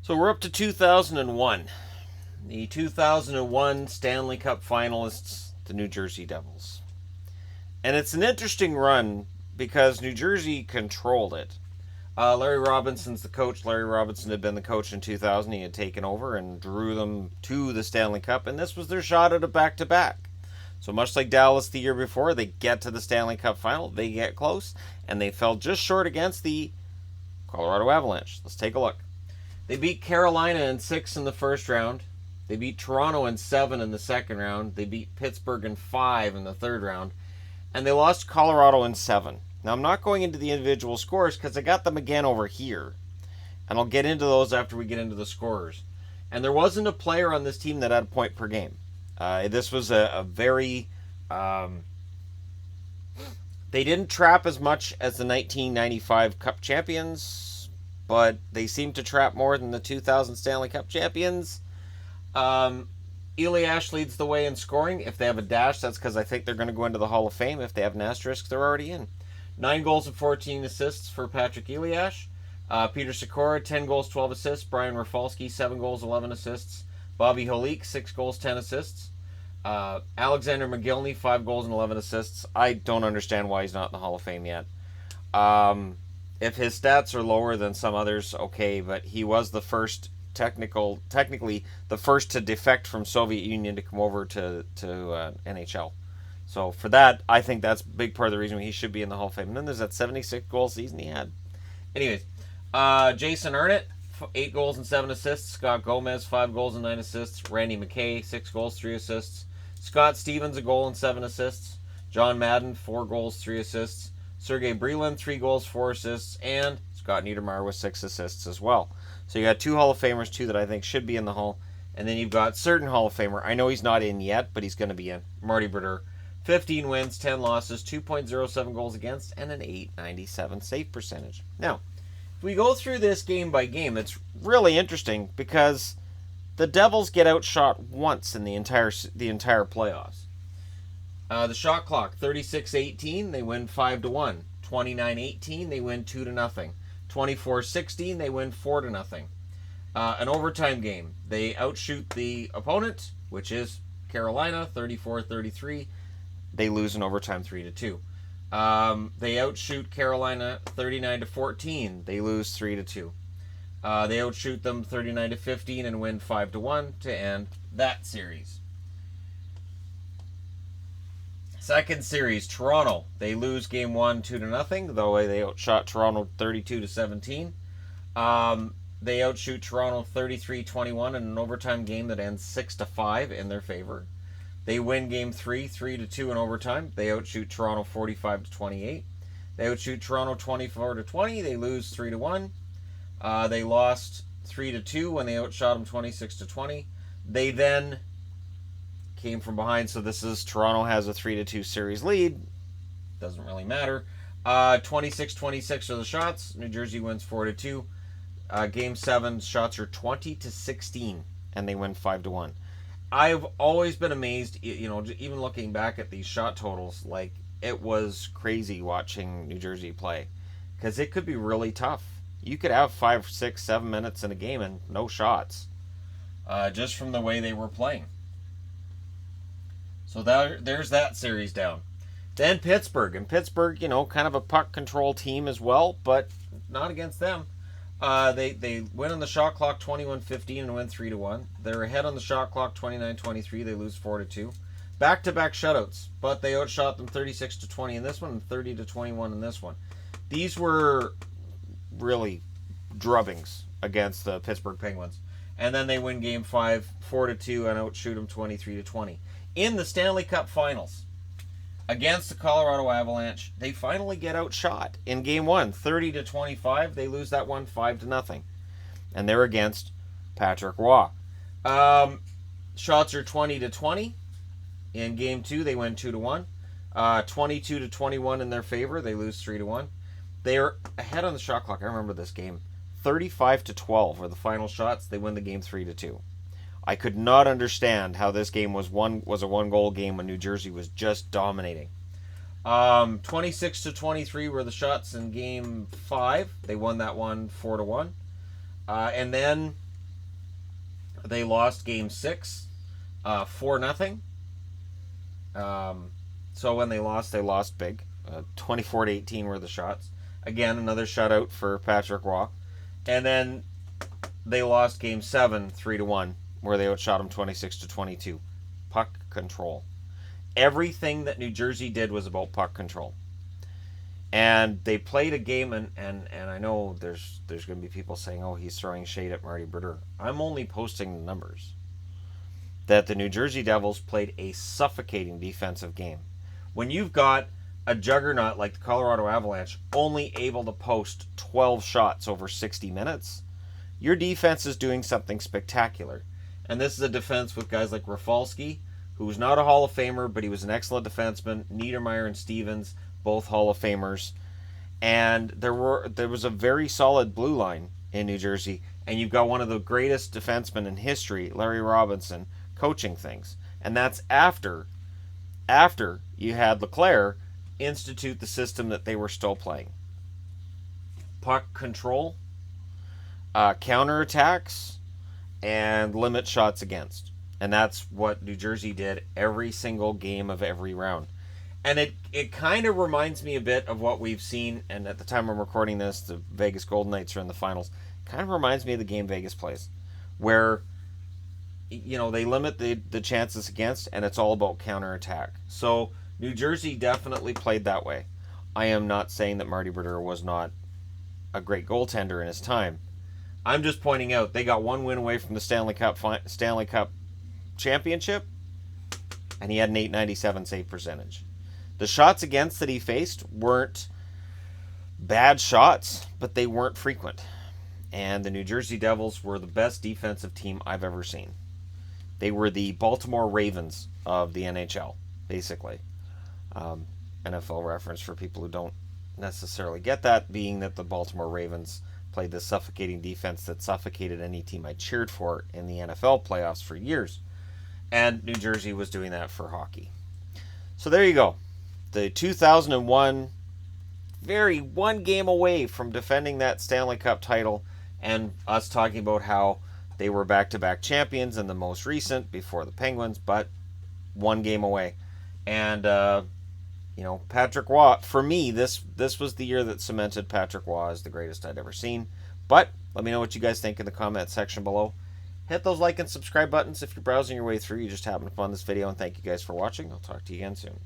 So we're up to 2001. The 2001 Stanley Cup finalists, the New Jersey Devils. And it's an interesting run because New Jersey controlled it. Larry Robinson's the coach. Larry Robinson had been the coach in 2000. He had taken over and drew them to the Stanley Cup, and this was their shot at a back-to-back. So much like Dallas the year before, they get to the Stanley Cup final, they get close, and they fell just short against the Colorado Avalanche. Let's take a look. They beat Carolina in 6 in the first round. They beat Toronto in 7 in the second round. They beat Pittsburgh in 5 in the third round. And they lost Colorado in 7. Now, I'm not going into the individual scores because I got them again over here. And I'll get into those after we get into the scorers. And there wasn't a player on this team that had a point per game. This was a very... they didn't trap as much as the 1995 Cup champions, but they seemed to trap more than the 2000 Stanley Cup champions. Eliash leads the way in scoring. If they have a dash, that's because I think they're going to go into the Hall of Fame. If they have an asterisk, they're already in. 9 goals and 14 assists for Patrick Eliash. Peter Sikora, 10 goals, 12 assists. Brian Rafalski, 7 goals, 11 assists. Bobby Holik, 6 goals, 10 assists. Alexander McGillney, 5 goals and 11 assists. I don't understand why he's not in the Hall of Fame yet. If his stats are lower than some others, okay, but he was the first, technically the first to defect from Soviet Union to come over to NHL. So for that, I think that's a big part of the reason he should be in the Hall of Fame. And then there's that 76 goal season he had. Anyways, Jason Arnott, 8 goals and 7 assists. Scott Gomez, 5 goals and 9 assists. Randy McKay, 6 goals, 3 assists. Scott Stevens, a goal and 7 assists. John Madden, 4 goals, 3 assists. Sergei Brelin, 3 goals, 4 assists. And Scott Niedermayer with 6 assists as well. So you got 2 Hall of Famers, 2 that I think should be in the Hall. And then you've got certain Hall of Famer. I know he's not in yet, but he's going to be in. Marty Brodeur. 15 wins, 10 losses, 2.07 goals against, and an .897 save percentage. Now, if we go through this game by game, it's really interesting because the Devils get outshot once in the entire playoffs. The shot clock, 36-18, they win 5-1. 29-18, they win 2-0. 24-16, they win 4-0. An overtime game, they outshoot the opponent, which is Carolina, 34-33. They lose in overtime 3-2. They outshoot Carolina 39-14. They lose 3-2. They outshoot them 39-15 and win 5-1 to end that series. Second series, Toronto. They lose game 1 2-0, though they outshot Toronto 32-17. They outshoot Toronto 33-21 in an overtime game that ends 6-5 in their favor. They win game 3 3-2 in overtime. They outshoot Toronto 45-28. They outshoot Toronto 24-20. They lose 3-1. They lost 3-2 when they outshot them 26-20. They then came from behind, so this is Toronto has a 3-2 series lead. Doesn't really matter. 26-26 are the shots. New Jersey wins 4-2. Game 7 shots are 20-16, and they win 5-1. I've always been amazed, even looking back at these shot totals, like, it was crazy watching New Jersey play. Because it could be really tough. You could have 5, 6, 7 minutes in a game and no shots. Just from the way they were playing. So there's that series down. Then Pittsburgh. And Pittsburgh, kind of a puck control team as well, but not against them. They win on the shot clock 21-15 and win 3-1. They're ahead on the shot clock 29-23. They lose 4-2. Back-to-back shutouts, but they outshot them 36-20 in this one and 30-21 in this one. These were really drubbings against the Pittsburgh Penguins. And then they win game 5 4-2 and outshoot them 23-20. In the Stanley Cup Finals, against the Colorado Avalanche, they finally get outshot. In game 1, 30-25, they lose that one 5-0. And they're against Patrick Roy. Shots are 20-20. In game 2, they win 2-1. 22-21 in their favor. They lose 3-1. They are ahead on the shot clock. I remember this game. 35-12 were the final shots. They win the game 3-2. I could not understand how this game was a one-goal game when New Jersey was just dominating. 26-23 were the shots in game 5. They won that one 4-1. And then They lost game 6, 4-0. So when they lost big. 24-18 were the shots. Again, another shutout for Patrick Roy. And then they lost game 7, 3-1, where they outshot them 26-22. Puck control. Everything that New Jersey did was about puck control. And they played a game, and I know there's going to be people saying, oh, he's throwing shade at Marty Brodeur. I'm only posting the numbers. That the New Jersey Devils played a suffocating defensive game. When you've got a juggernaut like the Colorado Avalanche only able to post 12 shots over 60 minutes, your defense is doing something spectacular. And this is a defense with guys like Rafalski, who's not a Hall of Famer, but he was an excellent defenseman. Niedermeyer and Stevens, both Hall of Famers. And there was a very solid blue line in New Jersey. And you've got one of the greatest defensemen in history, Larry Robinson, coaching things. And that's after you had Leclerc institute the system that they were still playing. Puck control, counterattacks, and limit shots against. And that's what New Jersey did every single game of every round. And it kind of reminds me a bit of what we've seen, and at the time I'm recording this, the Vegas Golden Knights are in the finals. Kind of reminds me of the game Vegas plays, where they limit the chances against, and it's all about counterattack. So New Jersey definitely played that way. I am not saying that Marty Brodeur was not a great goaltender in his time. I'm just pointing out they got one win away from the Stanley Cup championship, and he had an .897 save percentage. The shots against that he faced weren't bad shots, but they weren't frequent. And the New Jersey Devils were the best defensive team I've ever seen. They were the Baltimore Ravens of the NHL, basically. NFL reference for people who don't necessarily get that, being that the Baltimore Ravens played the suffocating defense that suffocated any team I cheered for in the NFL playoffs for years. And New Jersey was doing that for hockey. So there you go. The 2001, very one game away from defending that Stanley Cup title, and us talking about how they were back-to-back champions and the most recent before the Penguins, but one game away. And, Patrick Roy, for me, this was the year that cemented Patrick Roy as the greatest I'd ever seen. But let me know what you guys think in the comment section below. Hit those like and subscribe buttons if you're browsing your way through. You just happen to find this video, and thank you guys for watching. I'll talk to you again soon.